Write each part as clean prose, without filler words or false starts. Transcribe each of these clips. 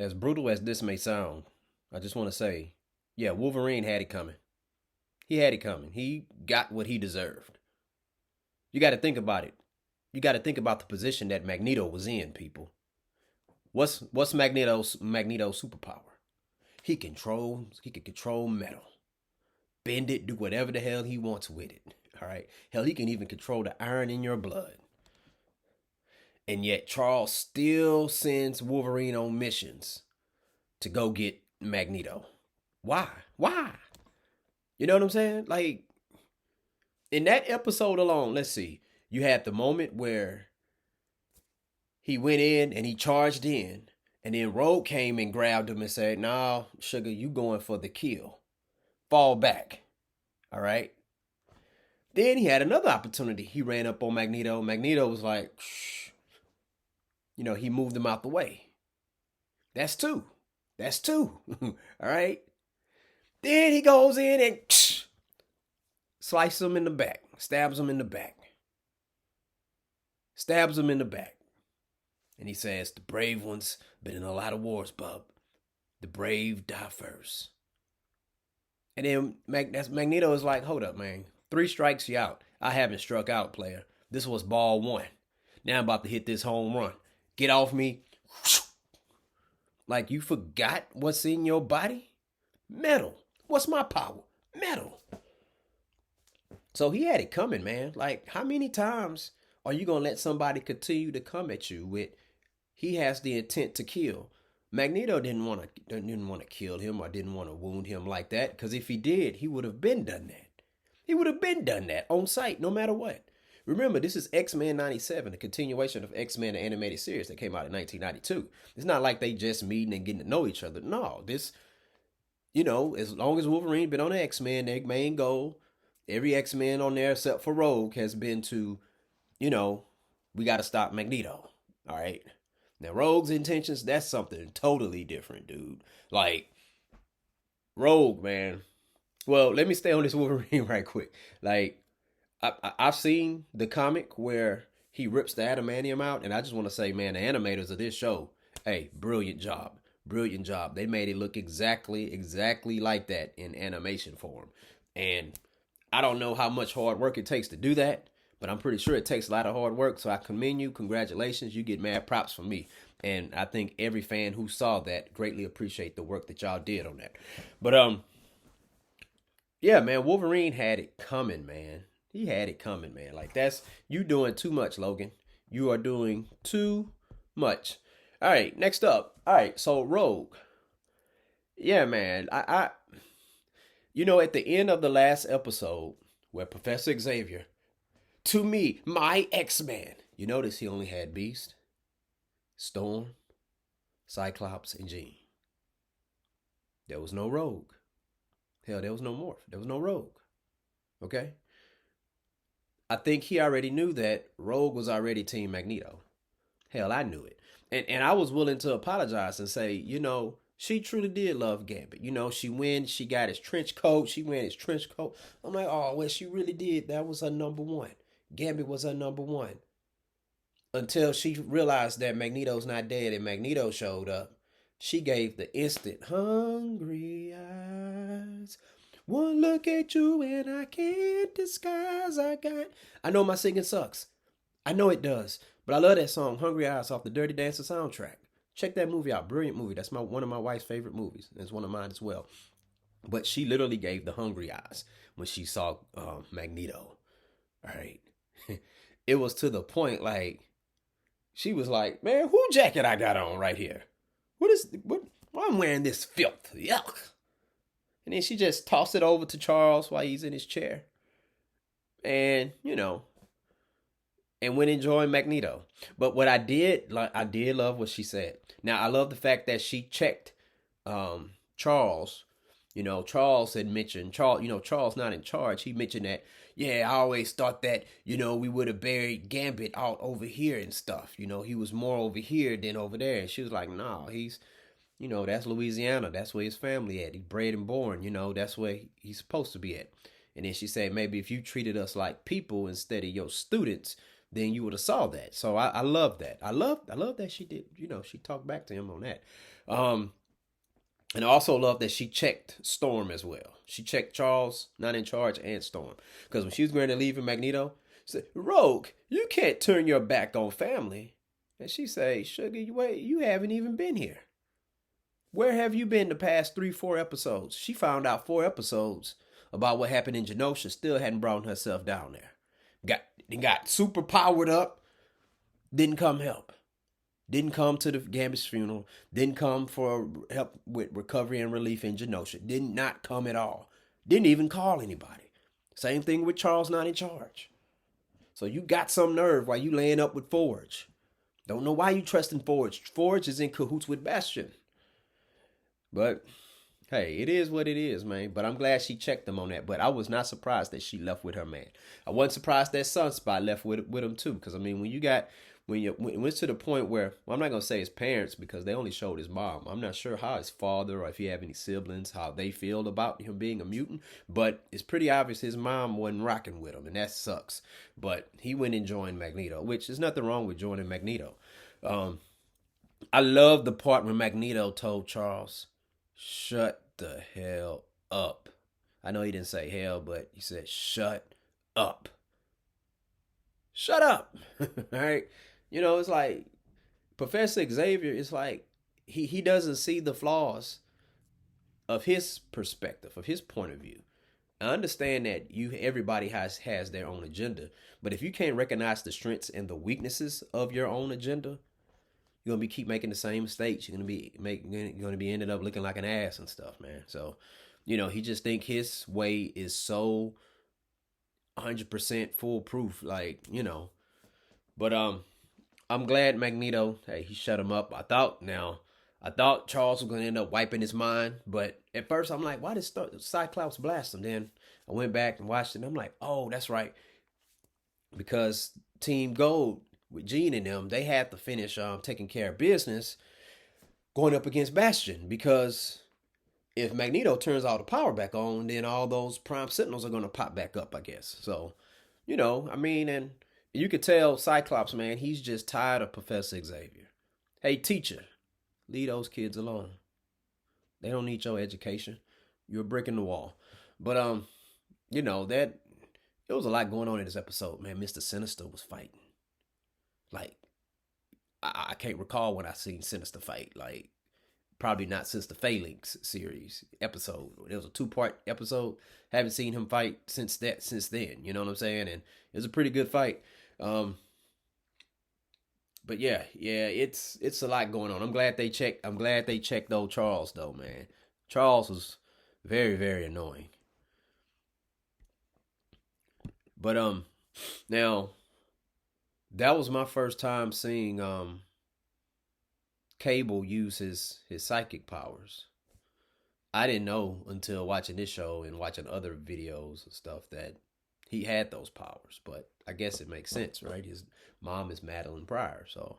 As brutal as this may sound, I just want to say, yeah, Wolverine had it coming. He had it coming. He got what he deserved. You got to think about it. You got to think about the position that Magneto was in, people. What's Magneto's superpower? He can control metal. Bend it, do whatever the hell he wants with it. All right. Hell, he can even control the iron in your blood. And yet Charles still sends Wolverine on missions to go get Magneto. Why? Why? You know what I'm saying? Like in that episode alone, let's see. You had the moment where he went in and he charged in, and then Rogue came and grabbed him and said, "Nah, Sugar, you going for the kill. Fall back." All right. Then he had another opportunity. He ran up on Magneto. Magneto was like, shh. He moved him out the way. That's two. That's two. All right. Then he goes in and slices him in the back, stabs him in the back, stabs him in the back. And he says, "The brave ones been in a lot of wars, bub. The brave die first." And then Magneto is like, "Hold up, man. 3 strikes, you out. I haven't struck out, player. This was ball one. Now I'm about to hit this home run. Get off me." Like, you forgot what's in your body? Metal. What's my power? Metal. So he had it coming, man. Like, how many times are you going to let somebody continue to come at you with, he has the intent to kill? Magneto didn't want to kill him or didn't want to wound him like that, because if he did, he would have been done that. He would have been done that on sight, no matter what. Remember, this is X-Men 97, a continuation of X-Men, the animated series that came out in 1992. It's not like they just meeting and getting to know each other. No, this, as long as Wolverine been on the X-Men, their main goal, every X-Men on there except for Rogue has been to, we got to stop Magneto. All right. Now, Rogue's intentions, that's something totally different, dude. Like, Rogue, man. Well, let me stay on this Wolverine right quick. Like, I've seen the comic where he rips the adamantium out, and I just want to say, man, the animators of this show, hey, brilliant job. Brilliant job. They made it look exactly like that in animation form. And I don't know how much hard work it takes to do that, but I'm pretty sure it takes a lot of hard work. So I commend you. Congratulations. You get mad props from me. And I think every fan who saw that greatly appreciate the work that y'all did on that. But yeah, man, Wolverine had it coming, man. He had it coming, man. Like, that's, you doing too much, Logan. You are doing too much. All right, next up. All right, so Rogue. Yeah, man. At the end of the last episode where Professor Xavier, to me, my X-Man, you notice he only had Beast, Storm, Cyclops, and Jean. There was no Rogue. Hell, there was no Morph. There was no Rogue. Okay? I think he already knew that Rogue was already Team Magneto. Hell, I knew it. And I was willing to apologize and say, she truly did love Gambit. She wins, she got his trench coat, she went his trench coat. I'm like, oh, well, she really did. That was her number one. Gambit was her number one. Until she realized that Magneto's not dead and Magneto showed up. She gave the instant hungry eyes. One look at you and I can't disguise. I know my singing sucks. I know it does. But I love that song, Hungry Eyes, off the Dirty Dancing soundtrack. Check that movie out. Brilliant movie. That's one of my wife's favorite movies. It's one of mine as well. But she literally gave the hungry eyes when she saw Magneto. All right. It was to the point, like, she was like, man, who jacket I got on right here? Why I'm wearing this filth? Yuck. And then she just tossed it over to Charles while he's in his chair. And, and went enjoying Magneto. But what I did love what she said. Now, I love the fact that she checked Charles. Charles had mentioned, Charles not in charge. He mentioned that, yeah, I always thought that, we would have buried Gambit out over here and stuff. He was more over here than over there. And she was like, no, he's, that's Louisiana. That's where his family at. He's bred and born, that's where he's supposed to be at. And then she said, maybe if you treated us like people instead of your students, then you would have saw that. So I love that. I love that she did. She talked back to him on that. Um, and I also love that she checked Storm as well. She checked Charles, not in charge, and Storm. Because when she was going to leave Magneto, she said, Rogue, you can't turn your back on family. And she said, Sugar, you haven't even been here. Where have you been the past 3, 4 episodes? She found out 4 episodes about what happened in Genosha, still hadn't brought herself down there. Got super powered up, didn't come help. Didn't come to the Gambit's funeral. Didn't come for help with recovery and relief in Genosha. Did not come at all. Didn't even call anybody. Same thing with Charles not in charge. So you got some nerve while you laying up with Forge. Don't know why you trusting Forge. Forge is in cahoots with Bastion. But hey, it is what it is, man. But I'm glad she checked them on that. But I was not surprised that she left with her man. I wasn't surprised that Sunspot left with him too. Because I mean, when it's to the point where, well, I'm not gonna say his parents because they only showed his mom. I'm not sure how his father or if he have any siblings, how they feel about him being a mutant. But it's pretty obvious his mom wasn't rocking with him, and that sucks. But he went and joined Magneto, which is nothing wrong with joining Magneto. I love the part when Magneto told Charles, "Shut the hell up." I know he didn't say hell, but he said, "Shut up." Shut up. All right. It's like Professor Xavier is like he doesn't see the flaws of his perspective, of his point of view. I understand that everybody has their own agenda, but if you can't recognize the strengths and the weaknesses of your own agenda, you're gonna keep making the same mistakes. You're gonna be ended up looking like an ass and stuff, man. So, he just think his way is so 100% foolproof, like. But I'm glad Magneto, hey, he shut him up. I thought Charles was gonna end up wiping his mind, but at first I'm like, why did Cyclops blast him? Then I went back and watched it, and I'm like, oh, that's right, because Team Gold with Jean and them, they had to finish taking care of business, going up against Bastion, because if Magneto turns all the power back on, then all those Prime Sentinels are gonna pop back up, I guess. So, I mean, and you could tell Cyclops, man, he's just tired of Professor Xavier. Hey, teacher, leave those kids alone. They don't need your education. You're a brick in the wall. But that there was a lot going on in this episode, man. Mr. Sinister was fighting. Like, I can't recall when I seen Sinister fight. Like, probably not since the Phalanx series episode. It was a 2-part episode. Haven't seen him fight since then. You know what I'm saying? And it was a pretty good fight. But yeah, it's a lot going on. I'm glad they checked old Charles though, man. Charles was very, very annoying. But now that was my first time seeing Cable use his psychic powers. I didn't know until watching this show and watching other videos and stuff that he had those powers, but I guess it makes sense, right? His mom is Madeline Pryor, so,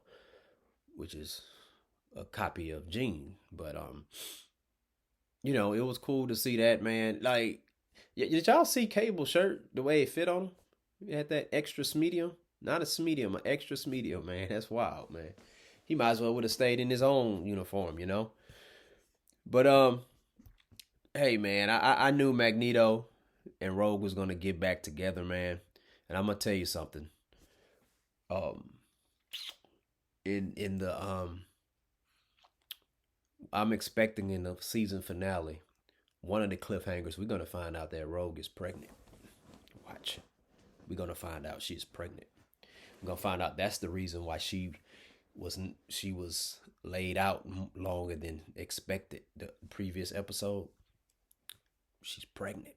which is a copy of Jean. But it was cool to see that, man. Like, did y'all see Cable's shirt, the way it fit on him? It had that extra medium, not a medium, an extra medium, man. That's wild, man. He might as well would have stayed in his own uniform, But hey, man, I knew Magneto and Rogue was gonna get back together, man. And I'm gonna tell you something. In the I'm expecting in the season finale, one of the cliffhangers, we're gonna find out that Rogue is pregnant. Watch. We're gonna find out she's pregnant. We're gonna find out that's the reason why she was laid out longer than expected. The previous episode, she's pregnant.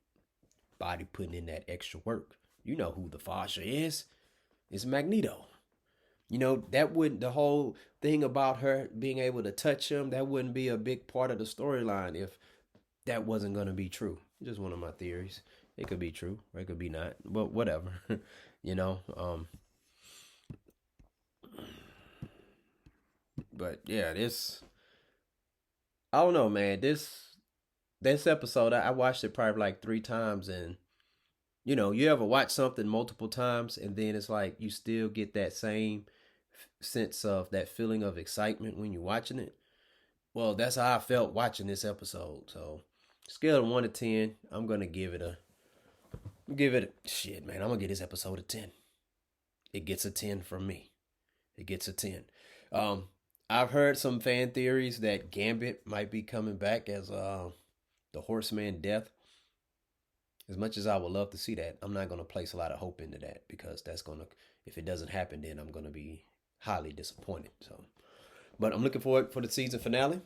Body putting in that extra work. You know who the Fasha is? It's Magneto. The whole thing about her being able to touch him, that wouldn't be a big part of the storyline if that wasn't going to be true. Just one of my theories. It could be true or it could be not, but whatever. But yeah, I don't know, man. This episode, I watched it probably like 3 times, and You ever watch something multiple times and then it's like you still get that same sense of that feeling of excitement when you're watching it? Well, that's how I felt watching this episode. So, scale of 1 to 10, I'm going to give it a shit, man. I'm going to give this episode a 10. It gets a 10 from me. It gets a 10. Um, I've heard some fan theories that Gambit might be coming back as the Horseman Death. As much as I would love to see that, I'm not going to place a lot of hope into that because if it doesn't happen, then I'm going to be highly disappointed. So, but I'm looking forward for the season finale.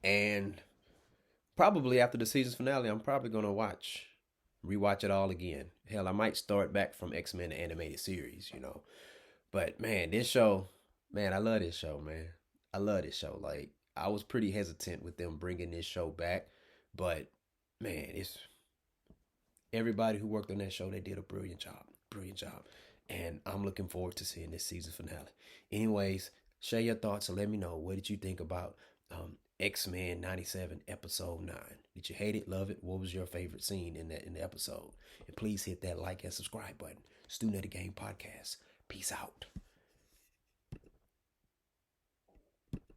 And probably after the season finale, I'm probably going to rewatch it all again. Hell, I might start back from X-Men the animated series. But man, this show, man, I love this show, man. I love this show. Like, I was pretty hesitant with them bringing this show back, but man, it's everybody who worked on that show, they did a brilliant job. Brilliant job. And I'm looking forward to seeing this season finale. Anyways, share your thoughts and let me know. What did you think about X-Men 97 episode 9? Did you hate it, love it? What was your favorite scene in the episode? And please hit that like and subscribe button. Student of the Game Podcast. Peace out.